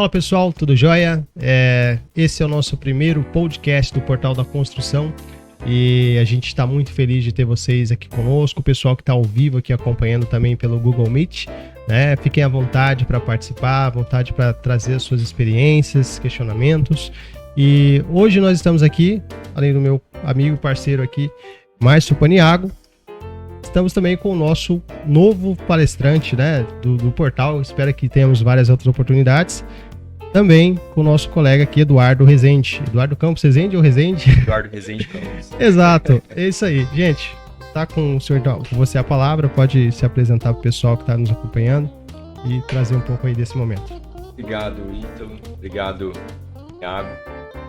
Fala pessoal, tudo jóia? Esse é o nosso primeiro podcast do Portal da Construção e a gente está muito feliz de ter vocês aqui conosco, o pessoal que está ao vivo aqui acompanhando também pelo Google Meet, né? Fiquem à vontade para participar, à vontade para trazer as suas experiências, questionamentos. E hoje nós estamos aqui, além do meu amigo parceiro aqui, Márcio Paniago, estamos também com o nosso novo palestrante, né, do portal. Espero que tenhamos várias outras oportunidades. Também com o nosso colega aqui, Eduardo Rezende. Eduardo Campos Rezende ou Rezende? Eduardo Rezende Campos. Exato, é isso aí. Gente, tá com o senhor, com você a palavra, pode se apresentar para o pessoal que está nos acompanhando e trazer um pouco aí desse momento. Obrigado, Ítalo. Obrigado, Thiago.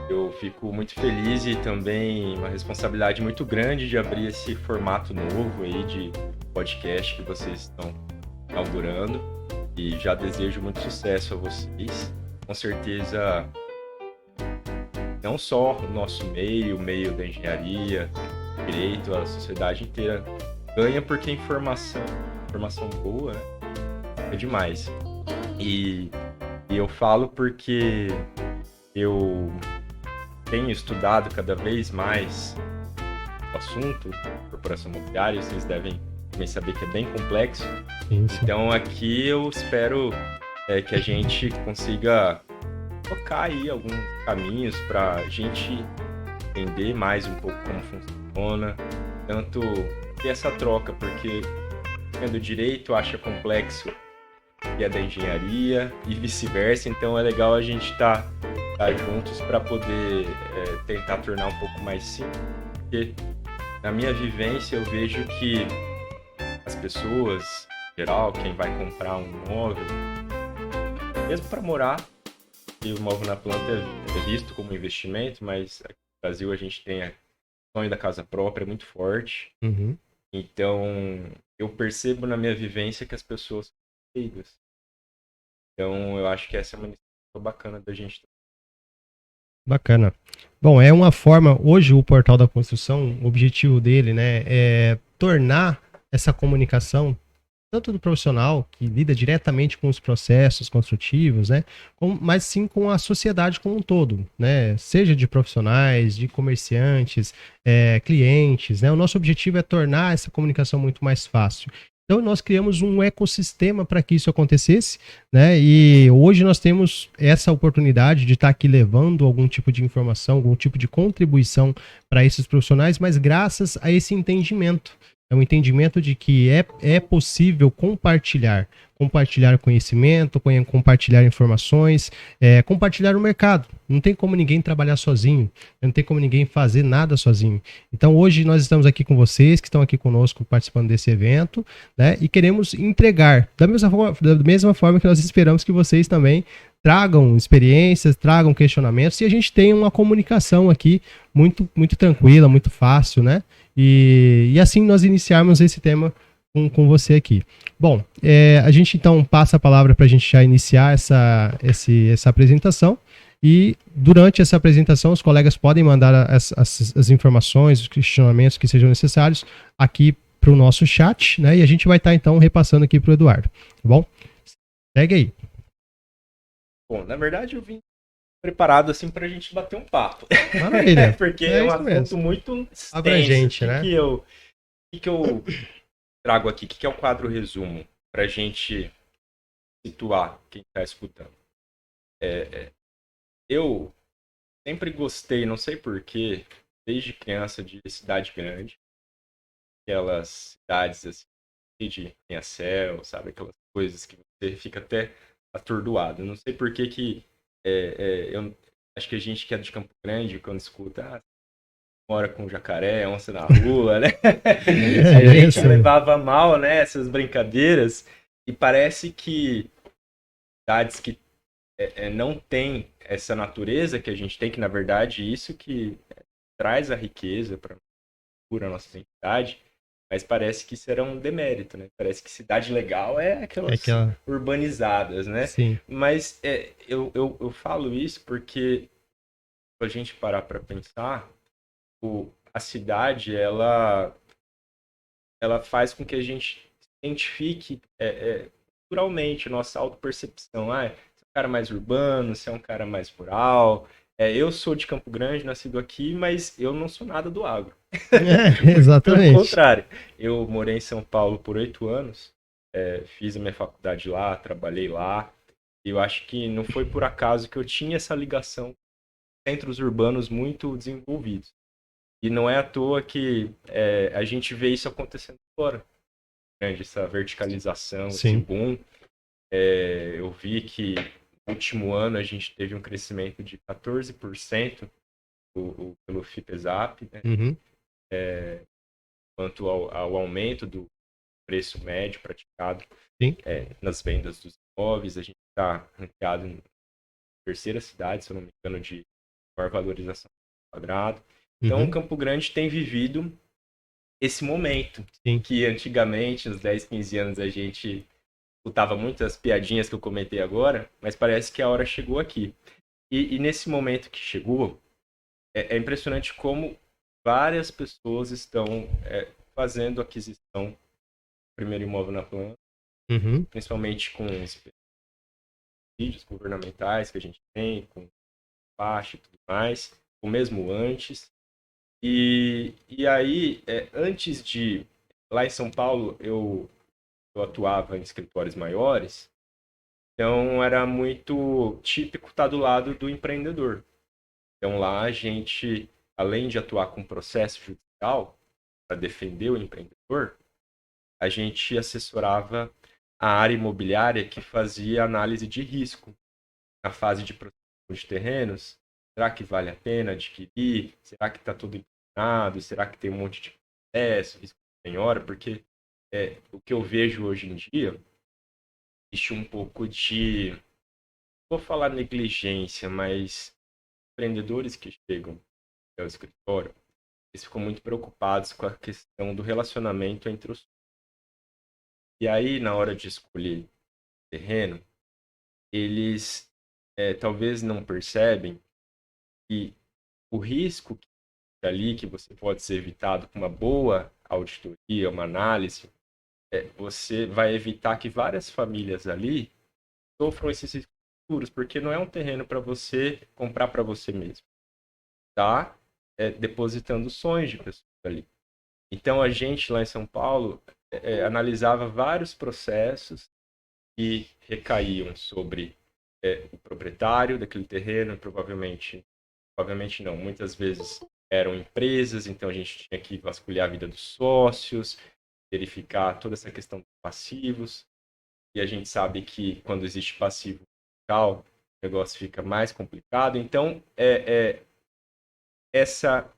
Eu fico muito feliz e também uma responsabilidade muito grande de abrir esse formato novo aí de podcast que vocês estão inaugurando. E já desejo muito sucesso a vocês. Com certeza, não só o nosso meio, o meio da engenharia, direito, a sociedade inteira ganha porque informação boa, né, é demais. E eu falo porque eu tenho estudado cada vez mais o assunto corporação imobiliária, vocês devem também saber que é bem complexo. Sim. Então aqui eu espero que a gente consiga tocar aí alguns caminhos para a gente entender mais um pouco como funciona, tanto ter essa troca, porque quem é do direito acha complexo que é da engenharia e vice-versa, então é legal a gente estar juntos para poder tentar tornar um pouco mais simples, porque na minha vivência eu vejo que as pessoas, em geral, quem vai comprar um imóvel, mesmo para morar, e o imóvel na planta é visto como investimento, mas aqui no Brasil a gente tem o sonho da casa própria muito forte. Uhum. Então eu percebo na minha vivência que as pessoas são leigas. Então eu acho que essa é uma iniciativa bacana da gente. Bacana. Bom, é uma forma, hoje o Portal da Construção, o objetivo dele, né, é tornar essa comunicação, tanto do profissional, que lida diretamente com os processos construtivos, né, mas sim com a sociedade como um todo, né, seja de profissionais, de comerciantes, clientes, né, o nosso objetivo é tornar essa comunicação muito mais fácil. Então, nós criamos um ecossistema para que isso acontecesse, né? E hoje nós temos essa oportunidade de estar aqui levando algum tipo de informação, algum tipo de contribuição para esses profissionais, mas graças a esse entendimento. É um entendimento de que é possível compartilhar conhecimento, compartilhar informações, compartilhar o mercado. Não tem como ninguém trabalhar sozinho, não tem como ninguém fazer nada sozinho. Então hoje nós estamos aqui com vocês, que estão aqui conosco participando desse evento, né? E queremos entregar, da mesma forma que nós esperamos que vocês também tragam experiências, tragam questionamentos, e a gente tem uma comunicação aqui muito, muito tranquila, muito fácil, né? E assim nós iniciarmos esse tema com você aqui. Bom, a gente então passa a palavra para a gente já iniciar essa apresentação, e durante essa apresentação os colegas podem mandar as informações, os questionamentos que sejam necessários aqui para o nosso chat, né? E a gente vai estar então repassando aqui para o Eduardo, tá bom? Segue aí. Bom, na verdade eu vim preparado assim pra gente bater um papo. Maravilha. Porque é um assunto mesmo. muito extenso. Abrangente, né? O que eu trago aqui? O que é o quadro resumo? Pra gente situar quem tá escutando. Eu sempre gostei, não sei porquê, desde criança, de cidade grande. Aquelas cidades assim, de arranha-céu, sabe? Aquelas coisas que você fica até atordoado. Não sei por que eu acho que a gente que é de Campo Grande, quando escuta, mora com jacaré, onça na rua, né? A gente levava mal, né, essas brincadeiras, e parece que cidades que não tem essa natureza que a gente tem, que na verdade isso que traz a riqueza para a nossa identidade, mas parece que isso era um demérito, né? Parece que cidade legal é aquelas urbanizadas, né? Sim. Mas eu falo isso porque, se a gente parar para pensar, a cidade, ela faz com que a gente identifique naturalmente nossa autopercepção. cara mais urbano, se é um cara mais rural. Eu sou de Campo Grande, nascido aqui, mas eu não sou nada do agro. É, Muito pelo exatamente. contrário. Eu morei em São Paulo por 8 anos, fiz a minha faculdade lá, trabalhei lá. E eu acho que não foi por acaso que eu tinha essa ligação com centros urbanos muito desenvolvidos. E não é à toa que a gente vê isso acontecendo agora, né? Essa verticalização, esse Sim. boom. Eu vi que no último ano a gente teve um crescimento de 14% pelo FIPESAP, né? Uhum. Quanto ao aumento do preço médio praticado Sim. nas vendas dos imóveis. A gente está ranqueado em terceira cidade, se eu não me engano, de maior valorização quadrado. Então, Uhum. Campo Grande tem vivido esse momento Sim. que antigamente, uns 10, 15 anos, a gente escutava muitas piadinhas que eu comentei agora, mas parece que a hora chegou aqui. E nesse momento que chegou, é impressionante como várias pessoas estão fazendo aquisição do primeiro imóvel na planta, Uhum. principalmente com os subsídios governamentais que a gente tem, com faixa e tudo mais, ou mesmo antes. E aí, antes de. Lá em São Paulo, eu atuava em escritórios maiores, então era muito típico estar do lado do empreendedor. Então lá a gente, além de atuar com processo judicial para defender o empreendedor, a gente assessorava a área imobiliária que fazia análise de risco na fase de prospecção de terrenos. Será que vale a pena adquirir? Será que está tudo inclinado? Será que tem um monte de processo, risco de penhora? Porque o que eu vejo hoje em dia, existe um pouco de, não vou falar negligência, mas empreendedores que chegam ao escritório, eles ficam muito preocupados com a questão do relacionamento entre os. E aí, na hora de escolher terreno, eles talvez não percebem que o risco ali que você pode ser evitado com uma boa auditoria, uma análise, você vai evitar que várias famílias ali sofram esses riscos futuros, porque não é um terreno para você comprar para você mesmo, tá? Depositando sonhos de pessoas ali. Então a gente lá em São Paulo analisava vários processos que recaíam sobre o proprietário daquele terreno, provavelmente não, muitas vezes eram empresas, então a gente tinha que vasculhar a vida dos sócios, verificar toda essa questão dos passivos, e a gente sabe que quando existe passivo fiscal, o negócio fica mais complicado. Então, essa,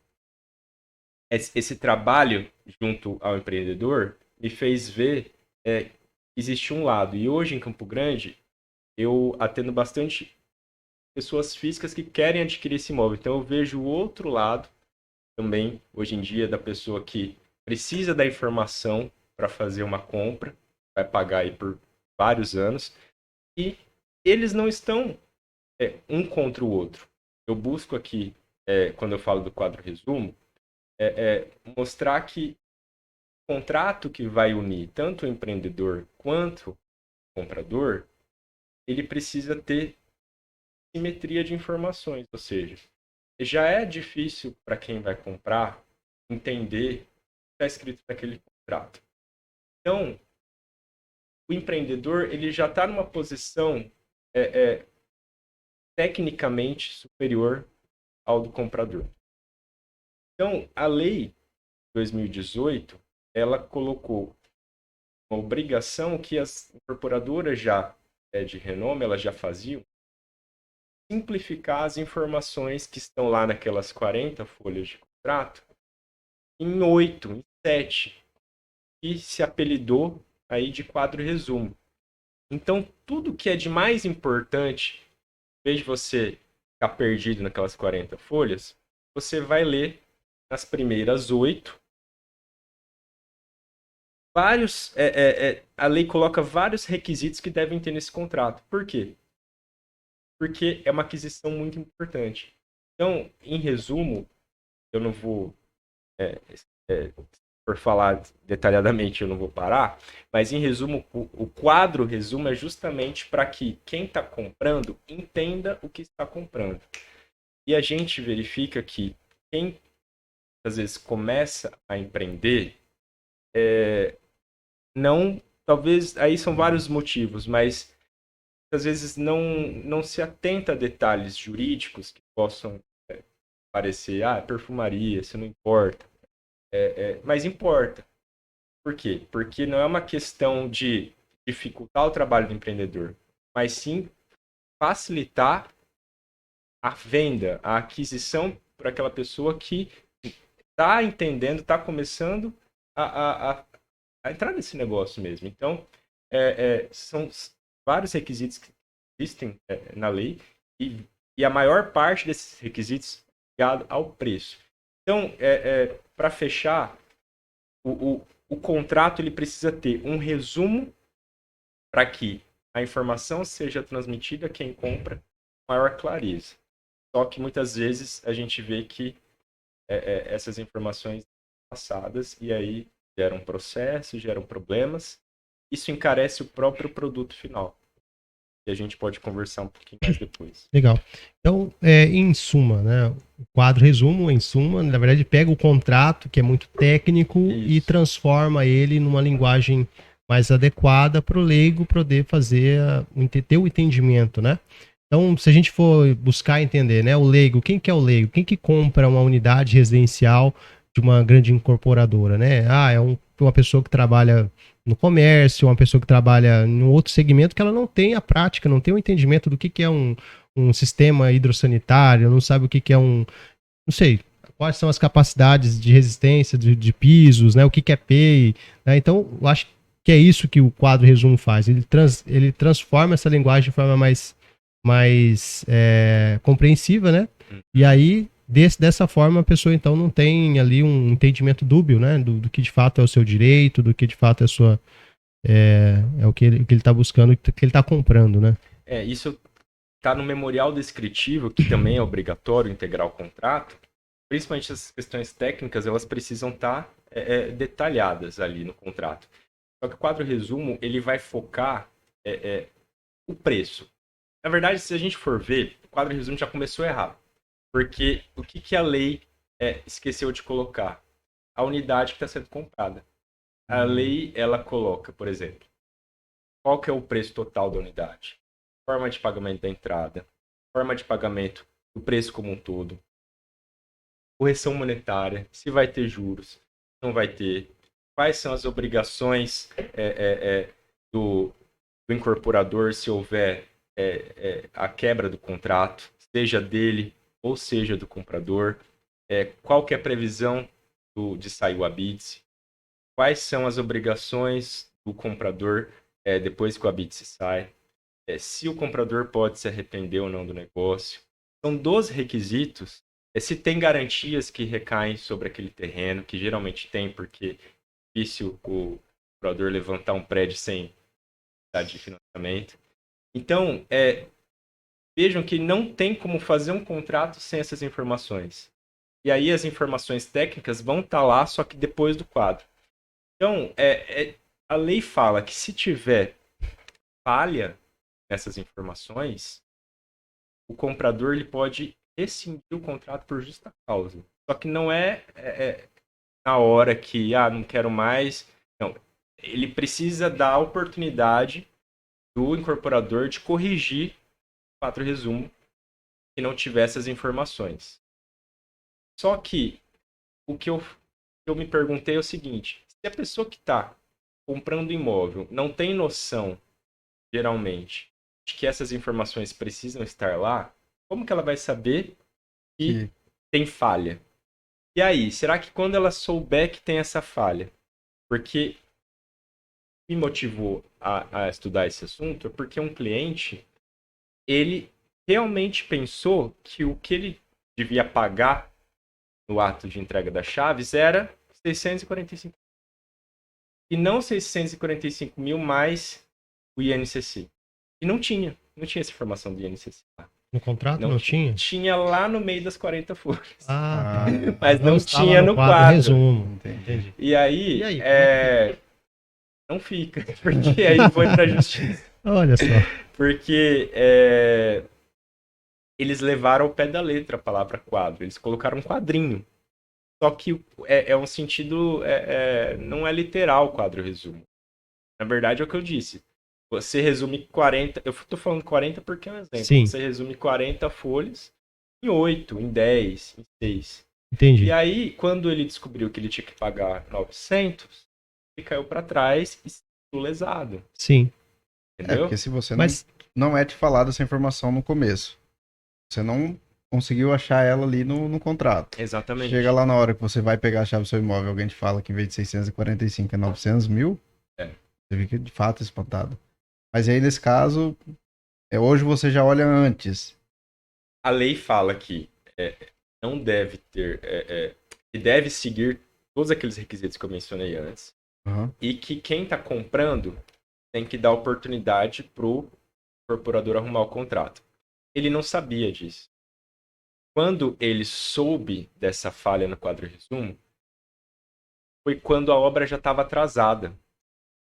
esse trabalho junto ao empreendedor me fez ver que existe um lado. E hoje em Campo Grande, eu atendo bastante pessoas físicas que querem adquirir esse imóvel. Então, eu vejo o outro lado também, hoje em dia, da pessoa que precisa da informação para fazer uma compra, vai pagar aí por vários anos, e eles não estão um contra o outro. Eu busco aqui, quando eu falo do quadro resumo, mostrar que o contrato que vai unir tanto o empreendedor quanto o comprador, ele precisa ter simetria de informações, ou seja, já é difícil para quem vai comprar entender o que está escrito naquele contrato. Então, o empreendedor ele já está numa posição tecnicamente superior ao do comprador. Então, a lei 2018 ela colocou uma obrigação que as incorporadoras já de renome elas já faziam, simplificar as informações que estão lá naquelas 40 folhas de contrato em 8, em 7, que se apelidou aí de quadro resumo. Então, tudo que é de mais importante, em vez de você ficar perdido naquelas 40 folhas, você vai ler nas primeiras 8. A lei coloca vários requisitos que devem ter nesse contrato. Por quê? Porque é uma aquisição muito importante. Então, em resumo, eu não vou for falar detalhadamente eu não vou parar, mas em resumo, o quadro resumo é justamente para que quem está comprando entenda o que está comprando. E a gente verifica que quem às vezes começa a empreender, não, talvez, aí são vários motivos, mas às vezes não se atenta a detalhes jurídicos que possam parecer, perfumaria, isso não importa. Mas importa. Por quê? Porque não é uma questão de dificultar o trabalho do empreendedor, mas sim facilitar a venda, a aquisição para aquela pessoa que está entendendo, está começando a entrar nesse negócio mesmo. Então, são vários requisitos que existem na lei e a maior parte desses requisitos ligado ao preço. Então, para fechar, o contrato ele precisa ter um resumo para que a informação seja transmitida a quem compra com maior clareza. Só que muitas vezes a gente vê que essas informações são passadas e aí geram processos, geram problemas. Isso encarece o próprio produto final. E a gente pode conversar um pouquinho mais depois. Legal. Então, em suma, né? O quadro resumo, em suma, na verdade, pega o contrato, que é muito técnico, e transforma ele numa linguagem mais adequada para o leigo poder fazer, ter o entendimento, né? Então, se a gente for buscar entender, né? O leigo, quem que é o leigo? Quem que compra uma unidade residencial de uma grande incorporadora, né? É uma pessoa que trabalha no comércio, uma pessoa que trabalha em outro segmento que ela não tem a prática, não tem o entendimento do que é um sistema hidrossanitário, não sabe o que é não sei, quais são as capacidades de resistência de pisos, né? O que é PEI, né? Então, eu acho que é isso que o quadro resumo faz. Ele transforma essa linguagem de forma mais compreensiva, né? E aí, dessa forma, a pessoa então não tem ali um entendimento dúbio, né? Do que de fato é o seu direito, do que de fato é a sua. O que ele está buscando, o que ele está comprando, né? Isso está no memorial descritivo, que também é obrigatório integrar o contrato. Principalmente essas questões técnicas, elas precisam estar detalhadas ali no contrato. Só que o quadro resumo, ele vai focar o preço. Na verdade, se a gente for ver, o quadro resumo já começou errado. Porque o que a lei esqueceu de colocar? A unidade que está sendo comprada. A lei, ela coloca, por exemplo, qual que é o preço total da unidade? Forma de pagamento da entrada, forma de pagamento do preço como um todo, correção monetária, se vai ter juros, não vai ter, quais são as obrigações do incorporador se houver a quebra do contrato, seja dele ou seja do comprador, qual que é a previsão de sair o habite, quais são as obrigações do comprador depois que o habite sai, se o comprador pode se arrepender ou não do negócio. São 12 requisitos. Se tem garantias que recaem sobre aquele terreno, que geralmente tem, porque é difícil o comprador levantar um prédio sem necessidade de financiamento. Então, vejam que não tem como fazer um contrato sem essas informações. E aí as informações técnicas vão estar lá, só que depois do quadro. Então, a lei fala que se tiver falha nessas informações, o comprador ele pode rescindir o contrato por justa causa. Só que não na hora que, não quero mais. Não, ele precisa dar a oportunidade do incorporador de corrigir o quadro resumo que não tiver essas informações. Só que o que eu me perguntei é o seguinte: se a pessoa que está comprando imóvel não tem noção, geralmente, de que essas informações precisam estar lá, como que ela vai saber que tem falha? E aí, será que quando ela souber que tem essa falha, porque me motivou a estudar esse assunto é porque um cliente, ele realmente pensou que o que ele devia pagar no ato de entrega das chaves era 645 e não 645 mil mais o INCC. E não tinha essa informação do INCC. No contrato Não não tinha? Tinha lá no meio das 40 folhas. Ah, tá. Mas não estava tinha no quadro. resumo. Entendi. E E aí, aí, como é que fica? não fica, porque aí foi pra justiça. Olha só. Porque eles levaram ao pé da letra a palavra quadro. Eles colocaram um quadrinho. Só que é um sentido, não é literal o quadro resumo. Na verdade é o que eu disse. Você resume 40, eu tô falando 40 porque é um exemplo. Sim. Você resume 40 folhas em 8, em 10, em 6. Entendi. E aí, quando ele descobriu que ele tinha que pagar 900, ele caiu para trás e se sentiu lesado. Sim. Entendeu? Porque se você Mas não é te falado essa informação no começo, você não conseguiu achar ela ali no contrato. Exatamente. Chega lá na hora que você vai pegar a chave do seu imóvel, alguém te fala que em vez de 645 é 900 mil, você fica de fato espantado. Mas aí, nesse caso, hoje você já olha antes. A lei fala que não deve ter, que deve seguir todos aqueles requisitos que eu mencionei antes, e que quem está comprando tem que dar oportunidade pro incorporador arrumar o contrato. Ele não sabia disso. Quando ele soube dessa falha no quadro resumo, foi quando a obra já estava atrasada.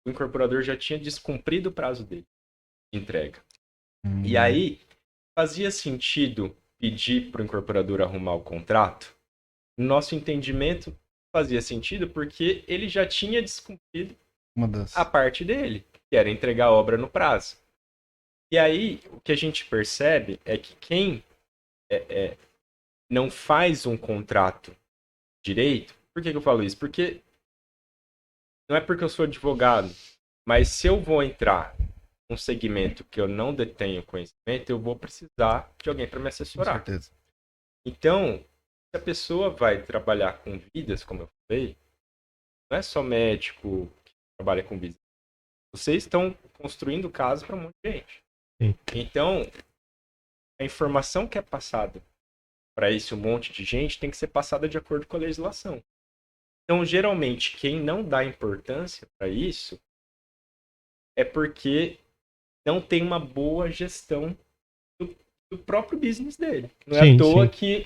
O incorporador já tinha descumprido o prazo dele de entrega. E aí, fazia sentido pedir para o incorporador arrumar o contrato? No nosso entendimento, fazia sentido porque ele já tinha descumprido a parte dele, que era entregar a obra no prazo. E aí, o que a gente percebe é que quem não faz um contrato direito, por que eu falo isso? Porque não é porque eu sou advogado, mas se eu vou entrar num segmento que eu não detenho conhecimento, eu vou precisar de alguém para me assessorar. Com certeza. Então, se a pessoa vai trabalhar com vidas, como eu falei, não é só médico que trabalha com vidas. Vocês estão construindo casos para um monte de gente. Sim. Então, a informação que é passada para esse monte de gente tem que ser passada de acordo com a legislação. Então, geralmente, quem não dá importância para isso é porque não tem uma boa gestão do próprio business dele. Não é à toa que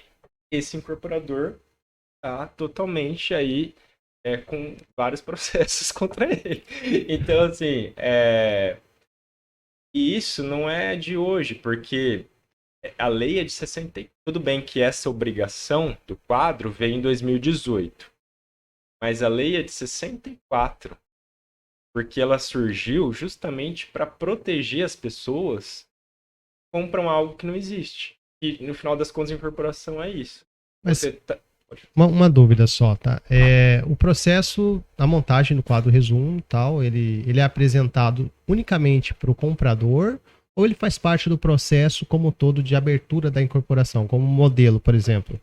esse incorporador está totalmente aí com vários processos contra ele. Então, assim, e isso não é de hoje, porque a lei é de 60. Tudo bem que essa obrigação do quadro veio em 2018, mas a lei é de 64, porque ela surgiu justamente para proteger as pessoas que compram algo que não existe. E no final das contas, a incorporação é isso. Mas uma dúvida só, tá? O processo, a montagem do quadro resumo, tal, ele é apresentado unicamente para o comprador ou ele faz parte do processo como todo de abertura da incorporação, como modelo, por exemplo?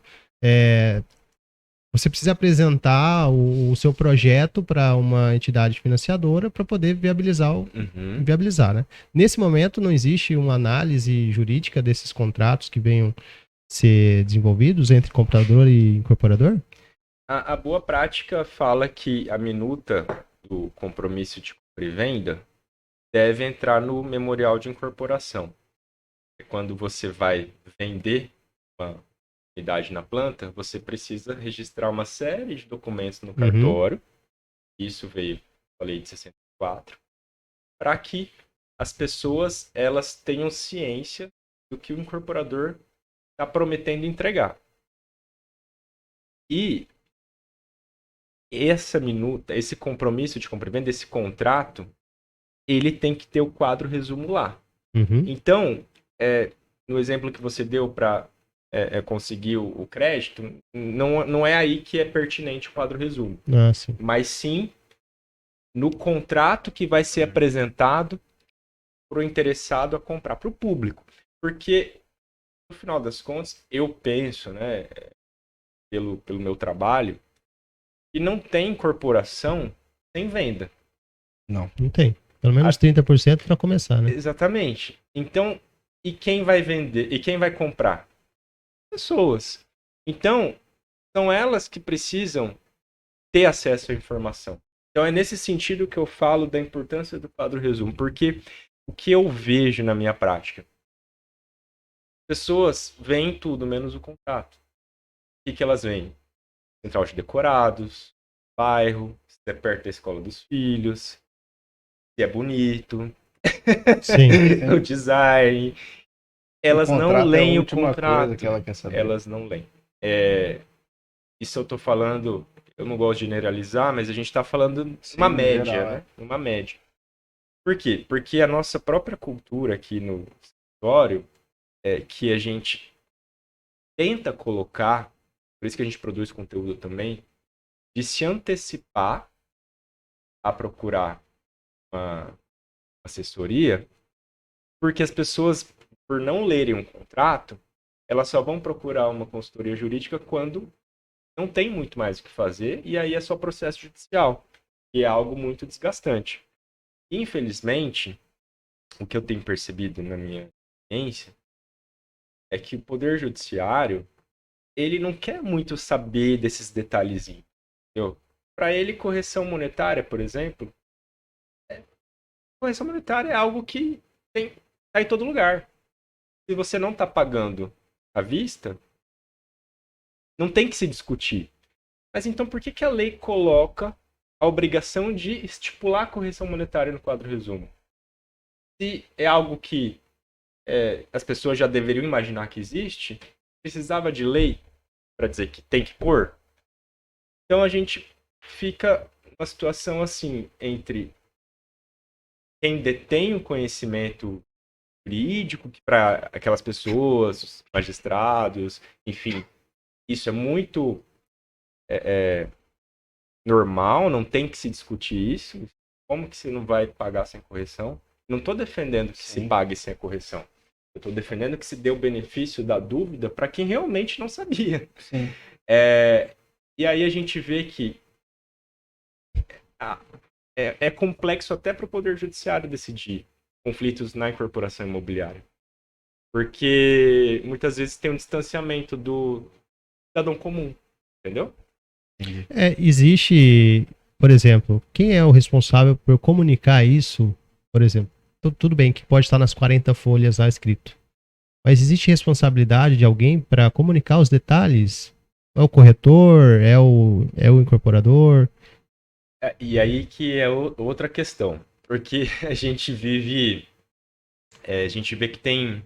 Você precisa apresentar o seu projeto para uma entidade financiadora para poder viabilizar, né? Nesse momento não existe uma análise jurídica desses contratos que venham ser desenvolvidos entre comprador e incorporador? A boa prática fala que a minuta do compromisso de compra e venda deve entrar no memorial de incorporação. Quando você vai vender uma unidade na planta, você precisa registrar uma série de documentos no cartório. Isso veio da lei de 64, para que as pessoas elas tenham ciência do que o incorporador está prometendo entregar. E essa minuta, esse compromisso de compra e venda, esse contrato, ele tem que ter o quadro resumo lá. Então, no exemplo que você deu para conseguir o crédito, não é aí que é pertinente o quadro resumo. Sim. Mas sim no contrato que vai ser apresentado para o interessado a comprar, para o público. Porque, no final das contas, eu penso, né, pelo meu trabalho, que não tem incorporação sem venda. Não tem. Pelo menos 30% para começar, né? Exatamente. Então, e quem vai vender? E quem vai comprar? Pessoas. Então, são elas que precisam ter acesso à informação. Então, é nesse sentido que eu falo da importância do quadro resumo. Porque o que eu vejo na minha prática? Pessoas veem tudo menos o contrato. O que elas veem? Central de decorados, bairro, se é perto da escola dos filhos, se é bonito, Sim. o design. Elas não contrato é a leem o última coisa contrato. que ela quer saber. Elas não leem. Isso eu tô falando, eu não gosto de generalizar, mas a gente tá falando Sim, uma no média, geral, né? Uma média. Por quê? Porque a nossa própria cultura aqui no escritório é que a gente tenta colocar, por isso que a gente produz conteúdo também, de se antecipar a procurar uma assessoria, porque as pessoas, por não lerem um contrato, elas só vão procurar uma consultoria jurídica quando não tem muito mais o que fazer, e aí é só processo judicial, que é algo muito desgastante. Infelizmente, o que eu tenho percebido na minha experiência é que o Poder Judiciário, ele não quer muito saber desses detalhezinhos. Para ele, correção monetária, por exemplo, correção monetária é algo que tá em todo lugar. Se você não está pagando à vista, não tem que se discutir. Mas então por que, que a lei coloca a obrigação de estipular a correção monetária no quadro resumo? Se é algo que as pessoas já deveriam imaginar que existe, precisava de lei para dizer que tem que pôr? Então a gente fica numa situação assim, entre quem detém o conhecimento jurídico, que para aquelas pessoas, os magistrados, enfim, isso é muito normal, não tem que se discutir isso. Como que você não vai pagar sem correção? Não estou defendendo que se pague sem a correção. Eu estou defendendo que se dê o benefício da dúvida para quem realmente não sabia. Sim. E aí a gente vê que é complexo até para o Poder Judiciário decidir conflitos na incorporação imobiliária. Porque muitas vezes tem um distanciamento do cidadão comum, entendeu? Existe, por exemplo, quem é o responsável por comunicar isso, por exemplo? Tudo bem que pode estar nas 40 folhas lá escrito. Mas existe responsabilidade de alguém para comunicar os detalhes? É o corretor? É o incorporador? E aí que é outra questão. Porque a gente vive. A gente vê que tem.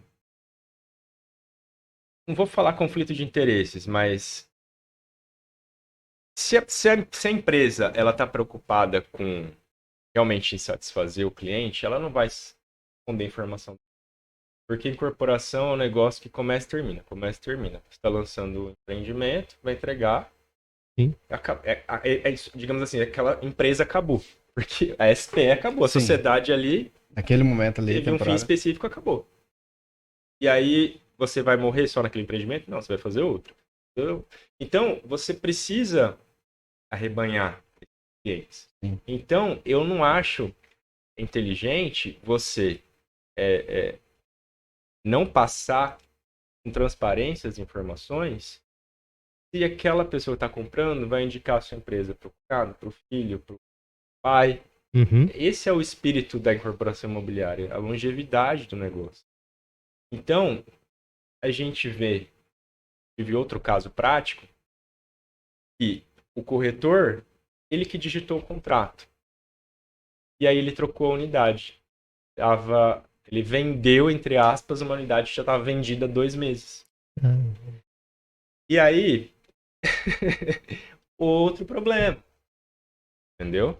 Não vou falar conflito de interesses, mas. Se a empresa ela está preocupada com realmente satisfazer o cliente, ela não vai esconder informação. Porque incorporação é um negócio que começa e termina. Começa e termina. Você está lançando um empreendimento, vai entregar. Sim. Digamos assim, aquela empresa acabou. Porque a SPE acabou. A Sim. sociedade ali. Naquele momento ali, Teve um fim específico, acabou. E aí, você vai morrer só naquele empreendimento? Não, você vai fazer outro. Então, você precisa arrebanhar clientes. Sim. Então, eu não acho inteligente você não passar com transparência as informações se aquela pessoa que está comprando vai indicar a sua empresa para o cunhado, para o filho, para o pai. Uhum. Esse é o espírito da incorporação imobiliária, a longevidade do negócio. Então, a gente vive outro caso prático, que o corretor, ele que digitou o contrato. E aí ele trocou a unidade. Ele vendeu, entre aspas, uma unidade que já estava vendida há 2 meses. E aí, outro problema. Entendeu?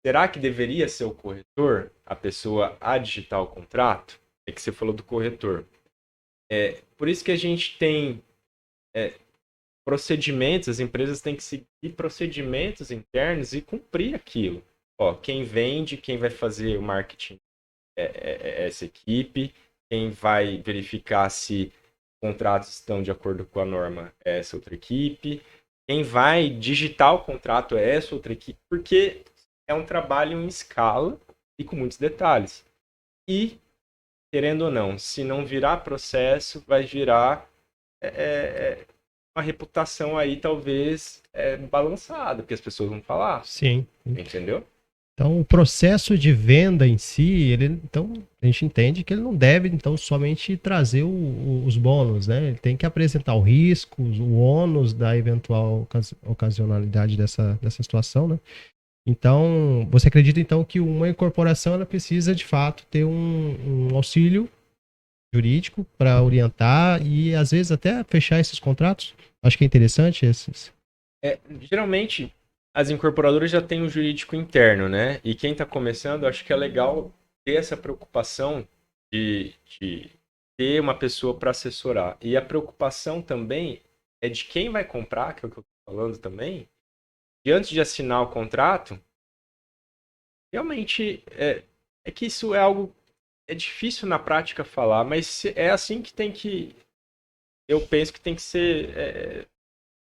Será que deveria ser o corretor, a pessoa a digitar o contrato? É que você falou do corretor. Por isso que a gente tem procedimentos, as empresas têm que seguir procedimentos internos e cumprir aquilo. Quem vende, quem vai fazer o marketing é essa equipe, quem vai verificar se contratos estão de acordo com a norma é essa outra equipe, quem vai digitar o contrato é essa outra equipe, porque é um trabalho em escala e com muitos detalhes. E, querendo ou não, se não virar processo, vai virar uma reputação aí talvez balançada, porque as pessoas vão falar. Sim. Entendeu? Então, o processo de venda em si, então, a gente entende que ele não deve, então, somente trazer os bônus, né? Ele tem que apresentar o risco, o ônus da eventual ocasionalidade dessa situação, né? Então, você acredita, então, que uma incorporação, ela precisa, de fato, ter um auxílio jurídico para orientar e, às vezes, até fechar esses contratos? Acho que é interessante esses. Geralmente, as incorporadoras já têm um jurídico interno, né? E quem está começando, acho que é legal ter essa preocupação de ter uma pessoa para assessorar. E a preocupação também é de quem vai comprar, que é o que eu estou falando também, e antes de assinar o contrato, realmente é que isso é algo é difícil na prática falar, mas é assim que eu penso que tem que ser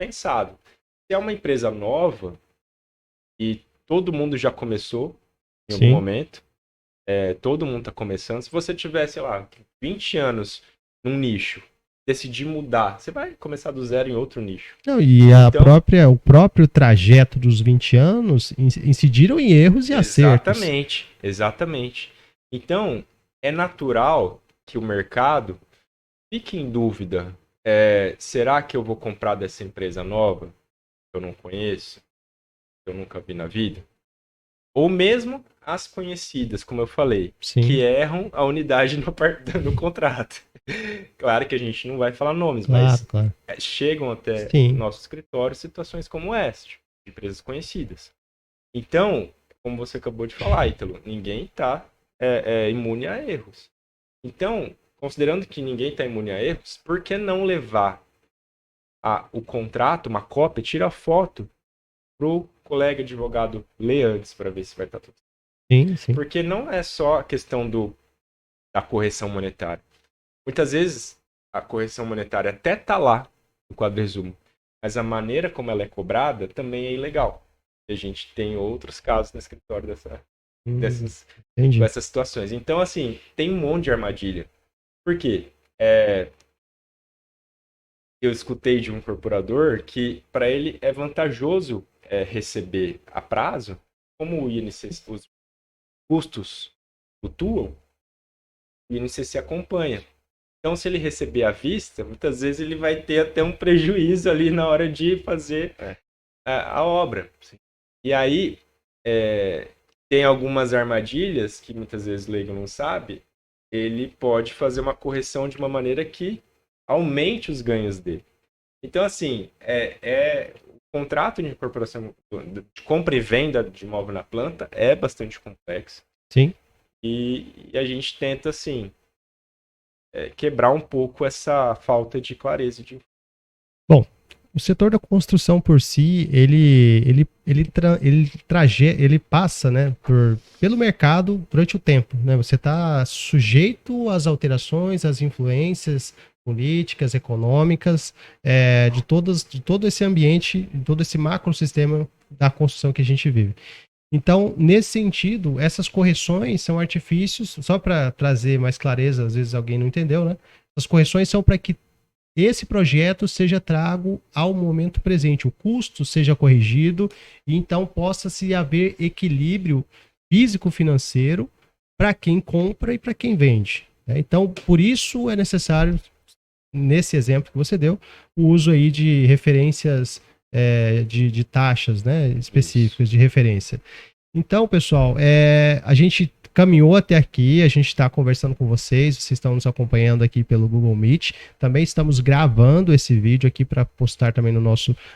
pensado. Se é uma empresa nova e todo mundo já começou em algum Sim. momento, todo mundo está começando. Se você tiver, sei lá, 20 anos num nicho, decidir mudar, você vai começar do zero em outro nicho. Não, e o próprio trajeto dos 20 anos incidiram em erros e acertos. Exatamente. Então, é natural que o mercado fique em dúvida. Será que eu vou comprar dessa empresa nova que eu não conheço, que eu nunca vi na vida? Ou mesmo as conhecidas, como eu falei, Sim. que erram a unidade no contrato. Claro que a gente não vai falar nomes, mas chegam até nosso escritório situações como esta, de empresas conhecidas. Então, como você acabou de falar, Ítalo, ninguém está imune a erros. Então, considerando que ninguém está imune a erros, por que não levar o contrato, uma cópia, tira a foto para o colega advogado ler antes para ver se vai estar tudo certo? Sim. Porque não é só a questão da correção monetária. Muitas vezes a correção monetária até está lá no quadro resumo, mas a maneira como ela é cobrada também é ilegal. E a gente tem outros casos no escritório dessas situações. Então, assim, tem um monte de armadilha. Por quê? Eu escutei de um incorporador que para ele é vantajoso receber a prazo, como o INCC, os custos flutuam, o INCC acompanha. Então, se ele receber à vista, muitas vezes ele vai ter até um prejuízo ali na hora de fazer a obra. E aí, tem algumas armadilhas que muitas vezes o leigo não sabe, ele pode fazer uma correção de uma maneira que aumente os ganhos dele. Então, assim, o contrato de incorporação de compra e venda de imóvel na planta é bastante complexo. Sim. E a gente tenta, assim, quebrar um pouco essa falta de clareza. Bom, o setor da construção por si, ele passa, né, pelo mercado durante o tempo, né? Você está sujeito às alterações, às influências políticas, econômicas, de todo esse ambiente, de todo esse macrosistema da construção que a gente vive. Então, nesse sentido, essas correções são artifícios, só para trazer mais clareza, às vezes alguém não entendeu, né? As correções são para que esse projeto seja trago ao momento presente, o custo seja corrigido e então possa-se haver equilíbrio físico-financeiro para quem compra e para quem vende. Então, por isso é necessário, nesse exemplo que você deu, o uso aí de referências de taxas, né, específicas de referência. Então, pessoal, a gente caminhou até aqui, a gente está conversando com vocês estão nos acompanhando aqui pelo Google Meet. Também estamos gravando esse vídeo aqui para postar também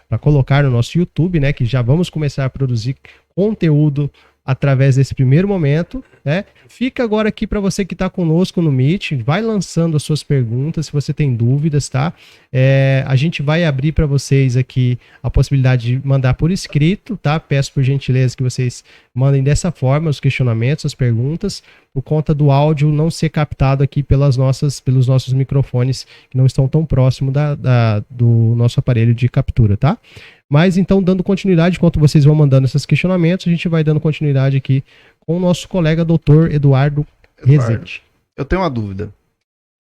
para colocar no nosso YouTube, né? Que já vamos começar a produzir conteúdo através desse primeiro momento, né? Fica agora aqui para você que está conosco no Meet, vai lançando as suas perguntas, se você tem dúvidas, tá? A gente vai abrir para vocês aqui a possibilidade de mandar por escrito, tá? Peço por gentileza que vocês mandem dessa forma os questionamentos, as perguntas, por conta do áudio não ser captado aqui pelos nossos microfones que não estão tão próximo do nosso aparelho de captura, tá? Mas então, dando continuidade, enquanto vocês vão mandando esses questionamentos, a gente vai dando continuidade aqui com o nosso colega doutor Eduardo Rezende. Eu tenho uma dúvida.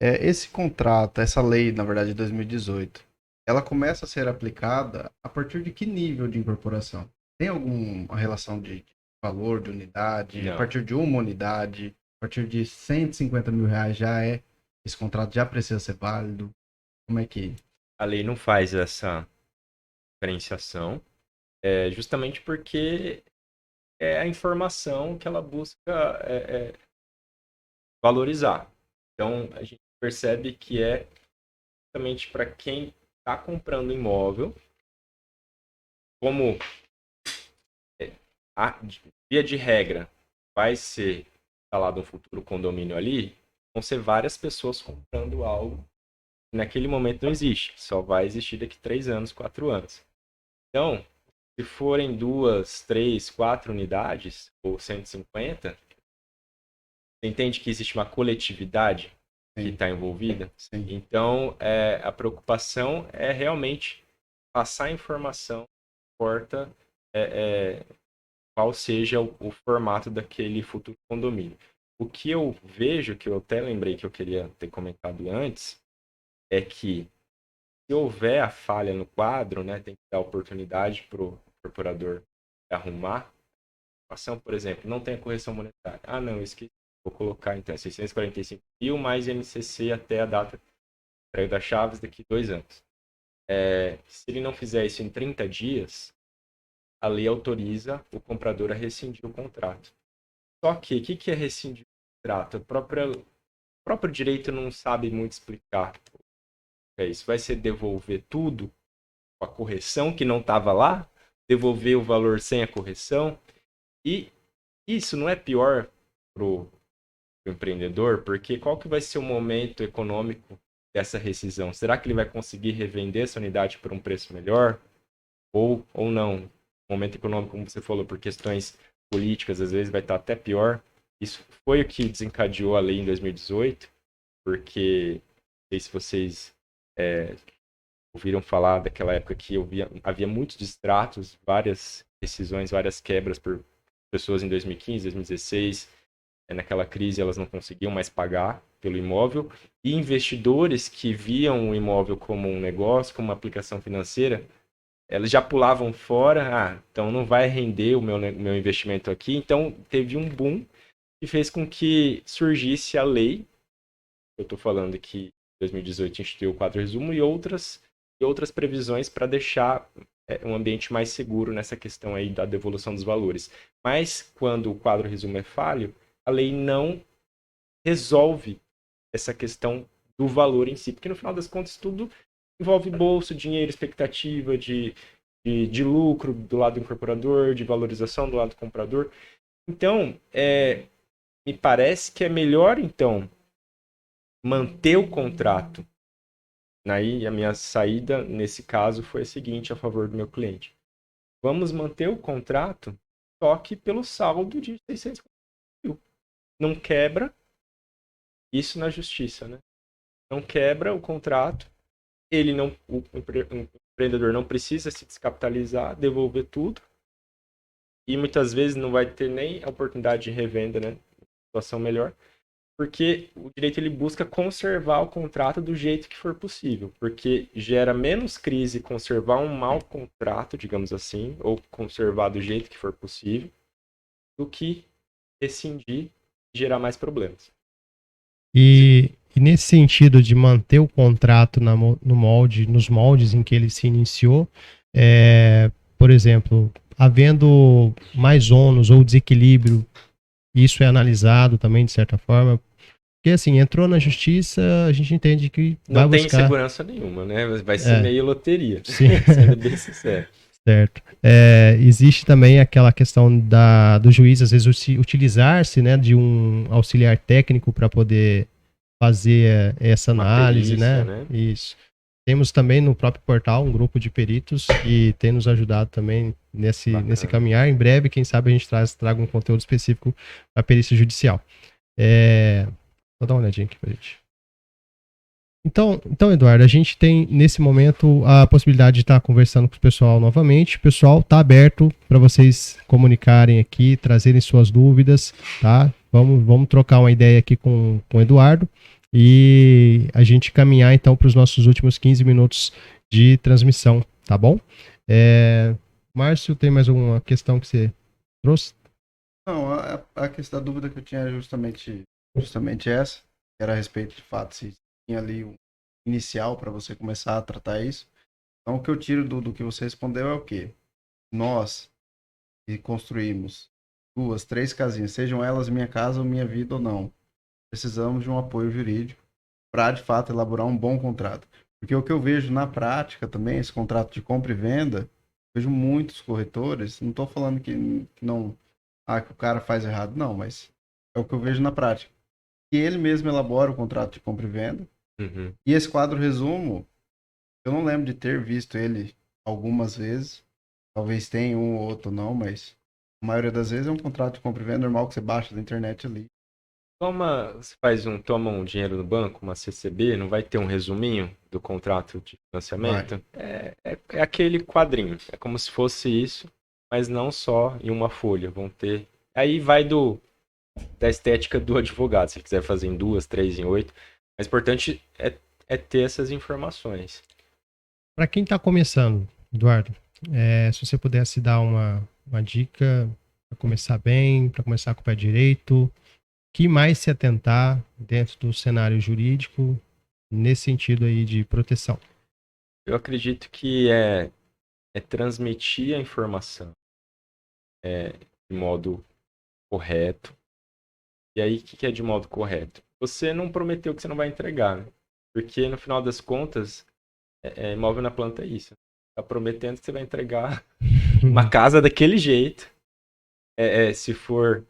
Esse contrato, essa lei, na verdade, de 2018, ela começa a ser aplicada a partir de que nível de incorporação? Tem alguma relação de valor de unidade, Não. a partir de uma unidade, a partir de R$ 150 mil esse contrato já precisa ser válido? Como é que... A lei não faz essa diferenciação, justamente porque é a informação que ela busca valorizar. Então, a gente percebe que é justamente para quem está comprando imóvel, como a via de regra vai ser instalado um futuro condomínio ali, vão ser várias pessoas comprando algo que naquele momento não existe, só vai existir daqui 3 anos, 4 anos. Então, se forem 2, 3, 4 unidades, ou 150, você entende que existe uma coletividade que está envolvida? Sim. Então, a preocupação é realmente passar a informação, importa qual seja o formato daquele futuro condomínio. O que eu vejo, que eu até lembrei que eu queria ter comentado antes, é que se houver a falha no quadro, né, tem que dar oportunidade para o incorporador arrumar. A ação, por exemplo, não tem a correção monetária. Ah, não, esqueci. Vou colocar então 645 mil mais INCC até a data de entrega das chaves daqui 2 anos. Se ele não fizer isso em 30 dias, a lei autoriza o comprador a rescindir o contrato. Só que, o que é rescindir o contrato? O próprio direito não sabe muito explicar o que é isso. Vai ser devolver tudo com a correção que não estava lá? Devolver o valor sem a correção? E isso não é pior para o empreendedor? Porque qual que vai ser o momento econômico dessa rescisão? Será que ele vai conseguir revender essa unidade por um preço melhor? Ou não? O momento econômico, como você falou, por questões políticas, às vezes vai estar até pior. Isso foi o que desencadeou a lei em 2018, porque não sei se vocês ouviram falar daquela época que havia muitos distratos, várias decisões, várias quebras por pessoas em 2015, 2016. Naquela crise elas não conseguiam mais pagar pelo imóvel. E investidores que viam o imóvel como um negócio, como uma aplicação financeira, elas já pulavam fora. Então não vai render o meu investimento aqui. Então teve um boom que fez com que surgisse a lei. Eu estou falando que em 2018 instituiu o quadro resumo e outras previsões para deixar um ambiente mais seguro nessa questão aí da devolução dos valores. Mas quando o quadro resumo é falho, a lei não resolve essa questão do valor em si, porque no final das contas tudo envolve bolso, dinheiro, expectativa de lucro do lado do incorporador, de valorização do lado do comprador. Então, me parece que é melhor, então, manter o contrato. Aí a minha saída, nesse caso, foi a seguinte, a favor do meu cliente. Vamos manter o contrato, só que pelo saldo de 640 mil. Não quebra, isso na justiça, né? Não quebra o contrato, o empreendedor não precisa se descapitalizar, devolver tudo, e muitas vezes não vai ter nem a oportunidade de revenda, né? Situação melhor, porque o direito ele busca conservar o contrato do jeito que for possível, porque gera menos crise conservar um mau contrato, digamos assim, ou conservar do jeito que for possível, do que rescindir e gerar mais problemas. E nesse sentido de manter o contrato nos moldes em que ele se iniciou, por exemplo, havendo mais ônus ou desequilíbrio, isso é analisado também de certa forma. Porque assim, entrou na justiça, a gente entende que vai não tem buscar... segurança nenhuma, né? Vai ser meio loteria. Sim. Sendo bem sincero. Certo. Existe também aquela questão do juiz, às vezes, utilizar-se, né, de um auxiliar técnico para poder fazer essa análise, perícia, né? Isso. Temos também no próprio portal um grupo de peritos que tem nos ajudado também nesse caminhar. Em breve, quem sabe, a gente traga um conteúdo específico para a perícia judicial. Vou dar uma olhadinha aqui pra gente. Então, Eduardo, a gente tem nesse momento a possibilidade de estar conversando com o pessoal novamente. O pessoal está aberto para vocês comunicarem aqui, trazerem suas dúvidas, tá? Vamos trocar uma ideia aqui com o Eduardo e a gente caminhar então para os nossos últimos 15 minutos de transmissão, tá bom? Márcio, tem mais alguma questão que você trouxe? Não, a questão da dúvida que eu tinha era justamente essa, que era a respeito de fato se tinha ali um inicial para você começar a tratar isso. Então, o que eu tiro do que você respondeu é o quê? Nós que construímos 2, 3 casinhas, sejam elas minha casa ou minha vida ou não, precisamos de um apoio jurídico para, de fato, elaborar um bom contrato. Porque o que eu vejo na prática também, esse contrato de compra e venda, vejo muitos corretores, não estou falando que não, que o cara faz errado, não, mas é o que eu vejo na prática. Que ele mesmo elabora o contrato de compra e venda, Uhum. e esse quadro resumo, eu não lembro de ter visto ele algumas vezes, talvez tenha um ou outro não, mas a maioria das vezes é um contrato de compra e venda normal que você baixa da internet ali. Toma um dinheiro no banco, uma CCB, não vai ter um resuminho do contrato de Vai. financiamento? É aquele quadrinho, é como se fosse isso, mas não só em uma folha, vão ter... Aí vai da estética do advogado, se ele quiser fazer em 2, 3, em 8, mas o importante é ter essas informações. Para quem está começando, Eduardo, se você pudesse dar uma dica para começar bem, para começar com o pé direito, que mais se atentar dentro do cenário jurídico nesse sentido aí de proteção? Eu acredito que é transmitir a informação de modo correto. E aí, o que é de modo correto? Você não prometeu que você não vai entregar, né? Porque no final das contas, imóvel na planta é isso. Tá prometendo que você vai entregar uma casa daquele jeito. Se for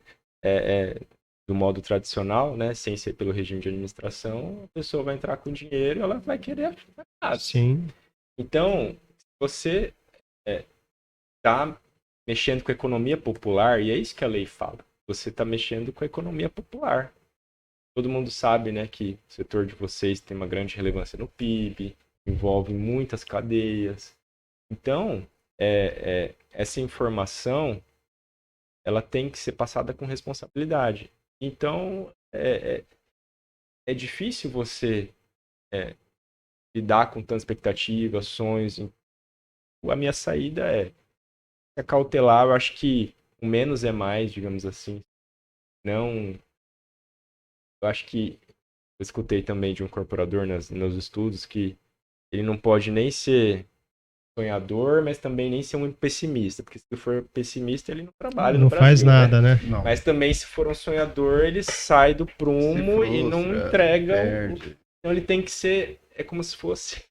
do modo tradicional, né? Sem ser pelo regime de administração, a pessoa vai entrar com dinheiro e ela vai querer a casa. Sim. Então, você está mexendo com a economia popular, e é isso que a lei fala. Você está mexendo com a economia popular. Todo mundo sabe, né, que o setor de vocês tem uma grande relevância no PIB, envolve muitas cadeias. Então, essa informação, ela tem que ser passada com responsabilidade. Então, é difícil você lidar com tanta expectativa, sonhos. A minha saída é cautelar. Eu acho que o menos é mais, digamos assim. Não, eu acho que eu escutei também de um incorporador nos estudos que ele não pode nem ser sonhador, mas também nem ser muito pessimista, porque se for pessimista ele não trabalha no Não faz Brasil, né? nada, né? Não. Mas também se for um sonhador, ele sai do prumo e não entrega perde. Então ele tem que ser, é como se fosse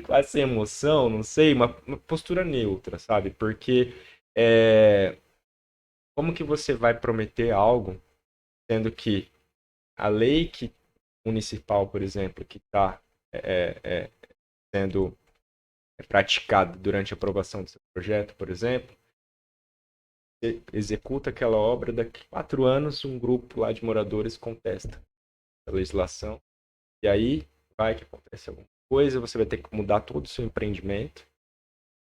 quase sem emoção, não sei, uma postura neutra, sabe? Porque como que você vai prometer algo, sendo que a lei municipal, por exemplo, que está sendo praticada durante a aprovação do seu projeto, por exemplo, você executa aquela obra, daqui a 4 anos um grupo lá de moradores contesta a legislação, e aí vai que acontece alguma coisa, você vai ter que mudar todo o seu empreendimento,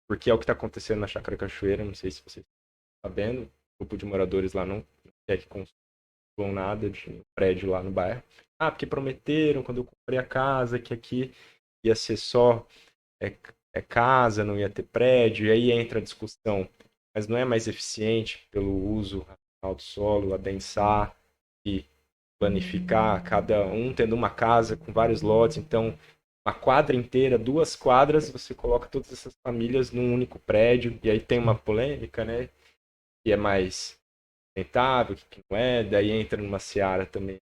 porque é o que está acontecendo na Chácara Cachoeira, não sei se você está sabendo, o grupo de moradores lá não quer que construam nada de prédio lá no bairro. Porque prometeram quando eu comprei a casa que aqui ia ser só casa, não ia ter prédio, e aí entra a discussão, mas não é mais eficiente pelo uso racional do solo, adensar e planificar, cada um tendo uma casa com vários lotes, então uma quadra inteira, 2 quadras, você coloca todas essas famílias num único prédio, e aí tem uma polêmica, né, que é mais sustentável, que não é, daí entra numa seara também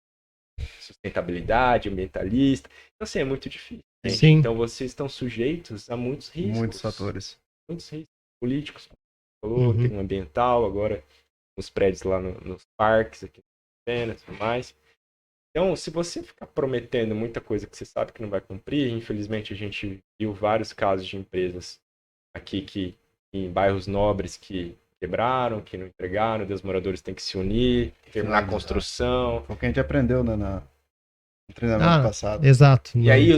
sustentabilidade, ambientalista, então assim, é muito difícil. Gente. Sim. Então vocês estão sujeitos a muitos riscos. Muitos fatores. Muitos riscos políticos, como você falou, tem um ambiental, agora nos prédios lá nos parques, aqui na e tudo mais. Então, se você ficar prometendo muita coisa que você sabe que não vai cumprir, infelizmente a gente viu vários casos de empresas aqui em bairros nobres que quebraram, que não entregaram, os moradores têm que se unir, terminar a construção. Foi o que a gente aprendeu, né, no treinamento passado. Exato. E aí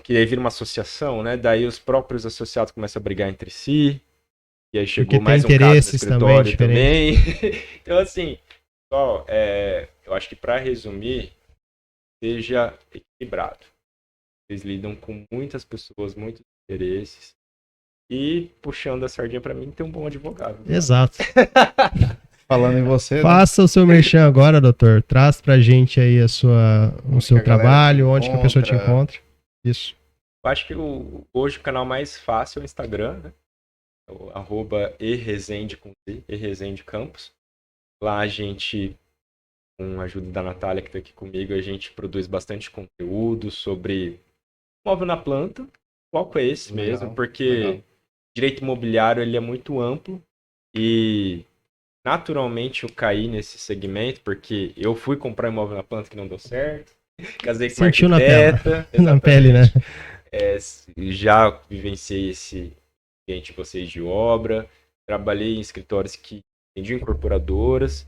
que aí vira uma associação, né? Daí os próprios associados começam a brigar entre si. E aí chegou mais um caso no escritório também. Então, assim, pessoal, eu acho que para resumir, seja equilibrado. Vocês lidam com muitas pessoas, muitos interesses. E puxando a sardinha para mim, tem um bom advogado. Exato. Falando em você, né? Faça o seu merchan agora, doutor. Traz pra gente aí o Onde seu que a galera trabalho, te onde que a pessoa te encontra. encontra. Isso. Eu acho que hoje o canal mais fácil é o Instagram, né? É o @eresende com Z, eresende Campos. Lá a gente, com a ajuda da Natália que está aqui comigo, a gente produz bastante conteúdo sobre móvel na planta. O foco é esse Legal, mesmo, porque legal. direito imobiliário ele é muito amplo e naturalmente eu caí nesse segmento porque eu fui comprar imóvel na planta que não deu certo. Casei com uma Sentiu na pele. arquiteta. Na pele, né? Já vivenciei esse ambiente de vocês de obra, trabalhei em escritórios que vendiam incorporadoras,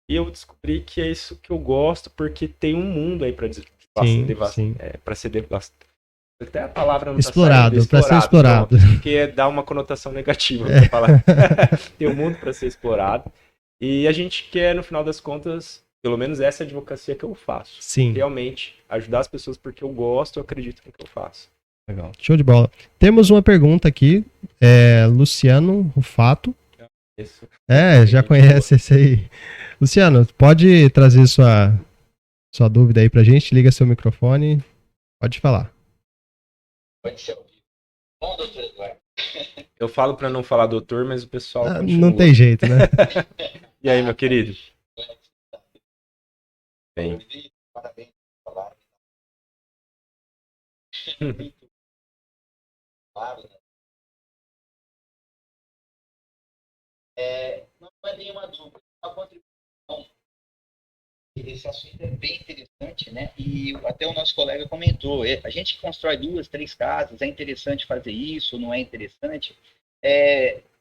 e eu descobri que é isso que eu gosto, porque tem um mundo aí para Sim, sim. ser devastado. Até a palavra não tá saindo, Explorado, pra ser explorado. pronto, porque dá uma conotação negativa essa palavra. Tem um mundo para ser explorado, e a gente quer, no final das contas, pelo menos essa é a advocacia que eu faço. Sim. Realmente, ajudar as pessoas porque eu gosto, eu acredito no que eu faço. Legal. Show de bola. Temos uma pergunta aqui. Luciano Rufato. Isso. Já conhece esse aí. Luciano, pode trazer sua dúvida aí pra gente? Liga seu microfone. Pode falar. Pode ser ouvido. Bom, doutor Eduardo. Eu falo para não falar doutor, mas o pessoal Não continua. tem jeito, né? E aí, meu querido? Bem. Parabéns pela live. Muito claro, né? Não é nenhuma dúvida. A contribuição, esse assunto é bem interessante, né? E até o nosso colega comentou, a gente constrói 2, 3 casas, é interessante fazer isso, não é interessante?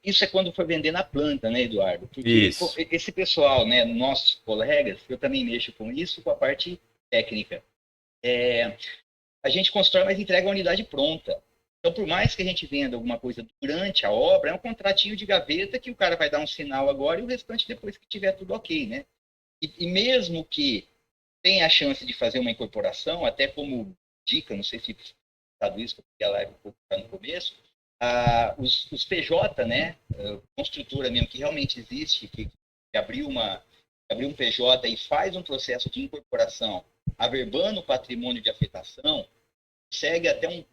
Isso é quando for vender na planta, né, Eduardo? Porque Isso. esse pessoal, né, nossos colegas, eu também mexo com isso, com a parte técnica. A gente constrói, mas entrega a unidade pronta. Então, por mais que a gente venda alguma coisa durante a obra, é um contratinho de gaveta que o cara vai dar um sinal agora e o restante depois que tiver tudo ok, né? E mesmo que tenha a chance de fazer uma incorporação, até como dica, não sei se está isso, porque a live está no começo, os PJ, né, construtora mesmo, que realmente existe, que abriu um PJ e faz um processo de incorporação, averbando o patrimônio de afetação, segue até um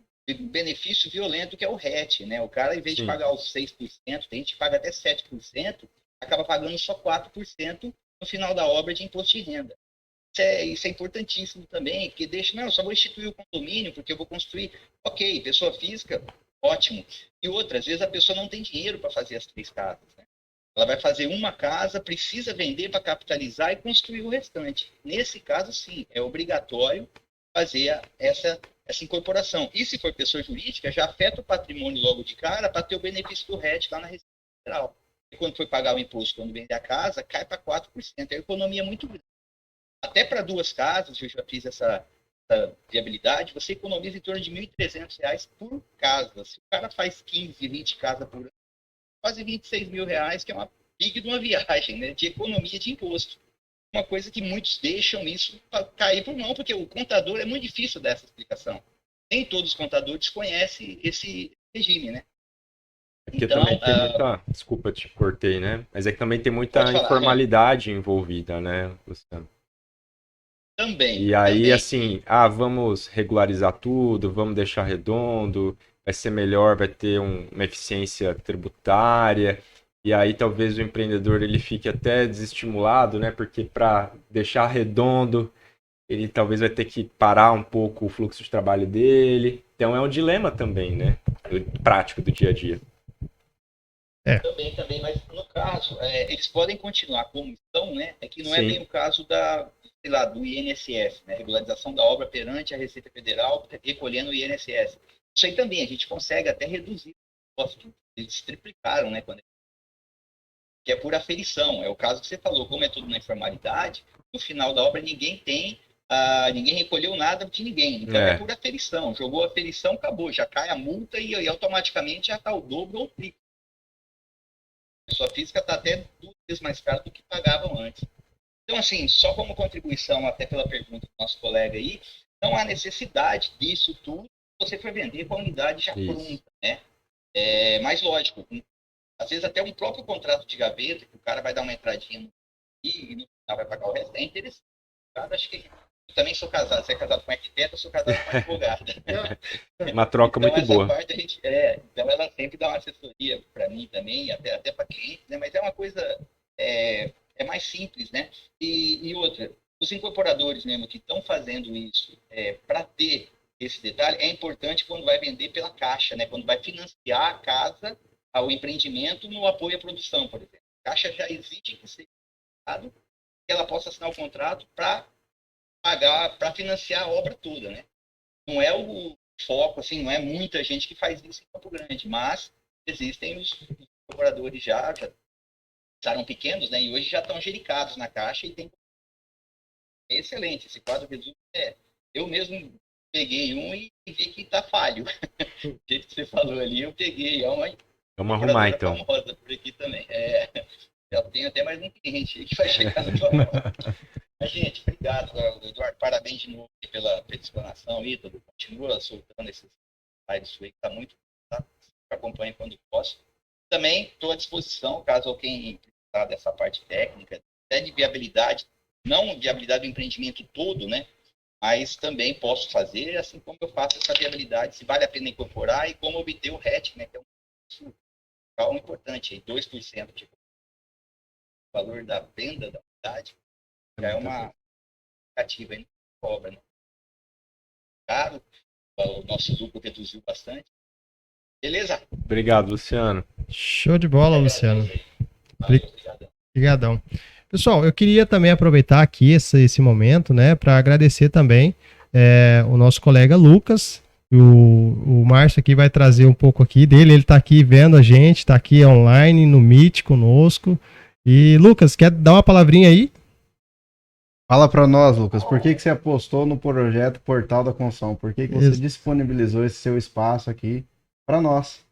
benefício violento que é o RET, né? O cara, em vez de pagar os 6%, tem gente que paga até 7%, acaba pagando só 4% no final da obra de imposto de renda. Isso é importantíssimo também, que deixa, não, eu só vou instituir o condomínio porque eu vou construir. Ok, pessoa física, ótimo. E outra, às vezes a pessoa não tem dinheiro para fazer as 3 casas, né? Ela vai fazer uma casa, precisa vender para capitalizar e construir o restante. Nesse caso, sim, é obrigatório fazer essa incorporação. E se for pessoa jurídica, já afeta o patrimônio logo de cara para ter o benefício do RET lá na Receita Federal. E quando for pagar o imposto, quando vender a casa, cai para 4%. É uma economia muito grande. Até para 2 casas, eu já fiz essa viabilidade, você economiza em torno de R$ 1.300 por casa. Se o cara faz 15, 20 casas por ano, quase R$26 mil, que é uma big de uma viagem, né, de economia de imposto. Uma coisa que muitos deixam isso cair por mão, porque o contador é muito difícil dessa explicação. Nem todos os contadores conhecem esse regime, né? Porque então, também tem muita... Desculpa, te cortei, né? Mas é que também tem muita informalidade envolvida, né, Luciano? Também. E aí, também. assim, vamos regularizar tudo, vamos deixar redondo, vai ser melhor, vai ter uma eficiência tributária. E aí talvez o empreendedor ele fique até desestimulado, né? Porque para deixar redondo, ele talvez vai ter que parar um pouco o fluxo de trabalho dele. Então é um dilema também, né? Prático do dia a dia. Também, mas no caso, eles podem continuar como estão, né? É que não é Sim. bem o caso do INSS, né? Regularização da obra perante a Receita Federal, recolhendo o INSS. Isso aí também, a gente consegue até reduzir os custos. Eles triplicaram, né? Que é por aferição. É o caso que você falou, como é tudo na informalidade, no final da obra ninguém recolheu nada de ninguém. Então é por aferição. Jogou a aferição, acabou. Já cai a multa e automaticamente já está o dobro ou o triplo. A pessoa física está até 2 vezes mais caro do que pagavam antes. Então, assim, só como contribuição, até pela pergunta do nosso colega aí, não há necessidade disso tudo se você for vender com a unidade já pronta, né? Mas, lógico, Às vezes até um próprio contrato de gaveta, que o cara vai dar uma entradinha e no final vai pagar o resto, é interessante. Cara, acho que eu também sou casado. Você é casado com arquiteto, eu sou casado com advogado. Uma troca Então, muito boa. Parte então ela sempre dá uma assessoria para mim também, até para clientes, né? Mas é uma coisa é mais simples, né? E outra, os incorporadores mesmo que estão fazendo isso para ter esse detalhe, é importante quando vai vender pela Caixa, né? Quando vai financiar a casa, ao empreendimento no apoio à produção, por exemplo. A Caixa já exige que seja que ela possa assinar o contrato para pagar, para financiar a obra toda, né? Não é o foco, assim, não é muita gente que faz isso em Campo Grande, mas existem os incorporadores já eram pequenos, né? E hoje já estão gericados na Caixa e tem excelente. Esse quadro resumo eu mesmo peguei um e vi que está falho. Do jeito que você falou ali, eu peguei. Vamos arrumar, então. Famosa por aqui também. Já tenho até mais um cliente que vai chegar no jornal. Mas, gente, obrigado, Eduardo. Parabéns de novo pela explanação, Ítalo. Continua soltando esses lives aí, que está muito. Tá? Acompanhe quando posso. Também estou à disposição, caso alguém precisar dessa parte técnica, até de viabilidade, não viabilidade do empreendimento todo, né? Mas também posso fazer, assim como eu faço essa viabilidade, se vale a pena incorporar e como obter o RET, né? Que é um importante, aí, 2% de valor da venda da unidade, já é uma ativa aí na obra, né? Caro, o nosso lucro reduziu bastante. Beleza? Obrigado, Luciano. Show de bola, Luciano. Obrigadão. Pessoal, eu queria também aproveitar aqui esse momento, né, para agradecer também o nosso colega Lucas. O Márcio aqui vai trazer um pouco aqui dele. Ele está aqui vendo a gente, está aqui online no Meet conosco. E Lucas, quer dar uma palavrinha aí? Fala para nós, Lucas, por que você apostou no projeto Portal da Construção? Por que você disponibilizou esse seu espaço aqui para nós?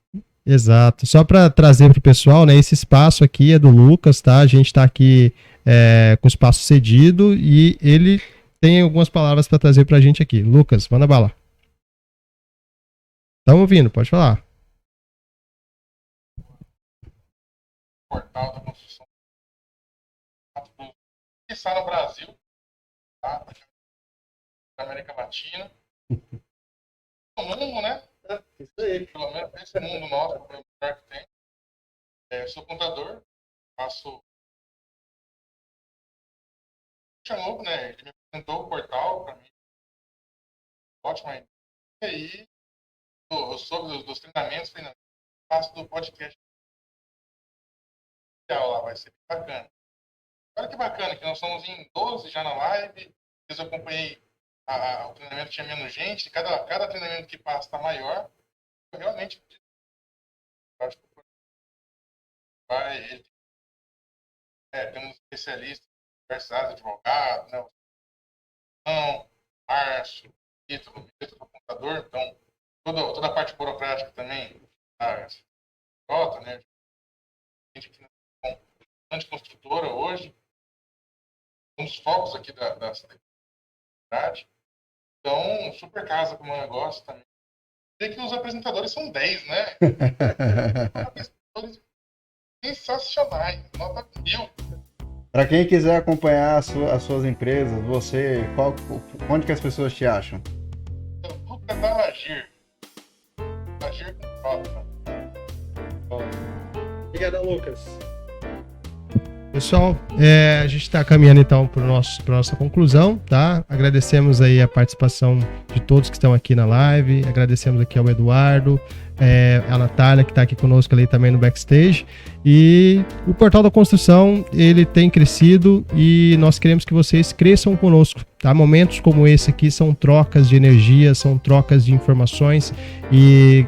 Exato. Só para trazer para o pessoal, né? Esse espaço aqui é do Lucas, tá? A gente está aqui com o espaço cedido e ele tem algumas palavras para trazer para a gente aqui. Lucas, manda bala. Estamos ouvindo, pode falar. Portal da Construção. Está no Brasil, tá? Na América Latina. No mundo, né? Isso aí. Pelo menos esse mundo nosso, o melhor que tem. Eu sou contador, faço. Chamou, né? Ele me apresentou o portal para mim. Ótima ideia. E aí, eu soube dos treinamentos, faço do podcast. Lá vai ser bacana. Olha que bacana, que nós somos em 12 já na live. Eu acompanhei o treinamento, tinha menos gente. Cada treinamento que passa está maior. Eu realmente acho que temos especialistas, diversas áreas, advogado, né? Márcio, Ítalo, contador. Então, toda a parte burocrática também, a né? A gente aqui na construtora hoje, um dos focos aqui da cidade. Então, super casa como um negócio também. Sei que os apresentadores são 10, né? Apresentadores sensacionais, nota 1000. Para quem quiser acompanhar as suas empresas, onde que as pessoas te acham? Lucas da Agir. Agir com foto. Obrigado, Lucas. Pessoal, a gente está caminhando então para nossa conclusão, tá? Agradecemos aí a participação de todos que estão aqui na live, agradecemos aqui ao Eduardo, a Natália que está aqui conosco ali também no backstage, e o Portal da Construção, ele tem crescido e nós queremos que vocês cresçam conosco, tá? Momentos como esse aqui são trocas de energia, são trocas de informações e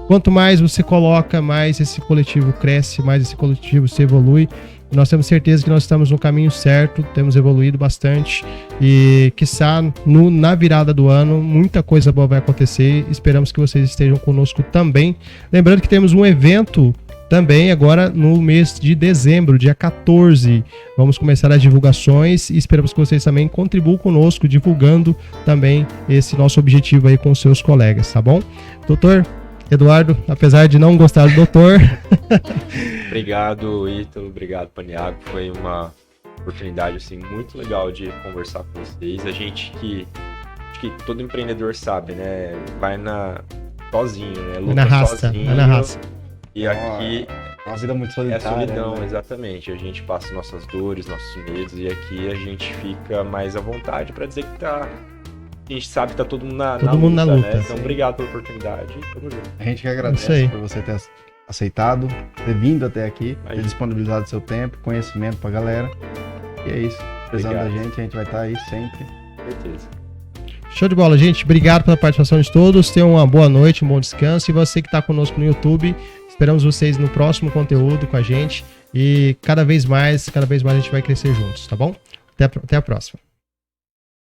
quanto mais você coloca, mais esse coletivo cresce, mais esse coletivo se evolui. Nós temos certeza que nós estamos no caminho certo, temos evoluído bastante e, quiçá, na virada do ano, muita coisa boa vai acontecer. Esperamos que vocês estejam conosco também. Lembrando que temos um evento também agora no mês de dezembro, dia 14. Vamos começar as divulgações e esperamos que vocês também contribuam conosco, divulgando também esse nosso objetivo aí com seus colegas, tá bom? Doutor, Eduardo, apesar de não gostar do doutor. Obrigado, Ítalo. Obrigado, Paniago. Foi uma oportunidade assim, muito legal de conversar com vocês. A gente acho que todo empreendedor sabe, né? Vai sozinho, né? Luta Na raça, sozinho. vai na raça. E aqui Uma vida muito é solitária. solidão, né? exatamente. A gente passa nossas dores, nossos medos, e aqui a gente fica mais à vontade para dizer que a gente sabe que tá todo mundo na luta, né? Então, obrigado pela oportunidade. Tamo junto. A gente que Isso agradece aí. por você ter aceitado, ter vindo até aqui, ter Aí. disponibilizado seu tempo, conhecimento pra galera. E é isso. Precisando da Obrigado. gente, a gente vai estar aí sempre. Com certeza. Show de bola, gente. Obrigado pela participação de todos. Tenham uma boa noite, um bom descanso. E você que está conosco no YouTube, esperamos vocês no próximo conteúdo com a gente. E cada vez mais a gente vai crescer juntos, tá bom? Até a próxima.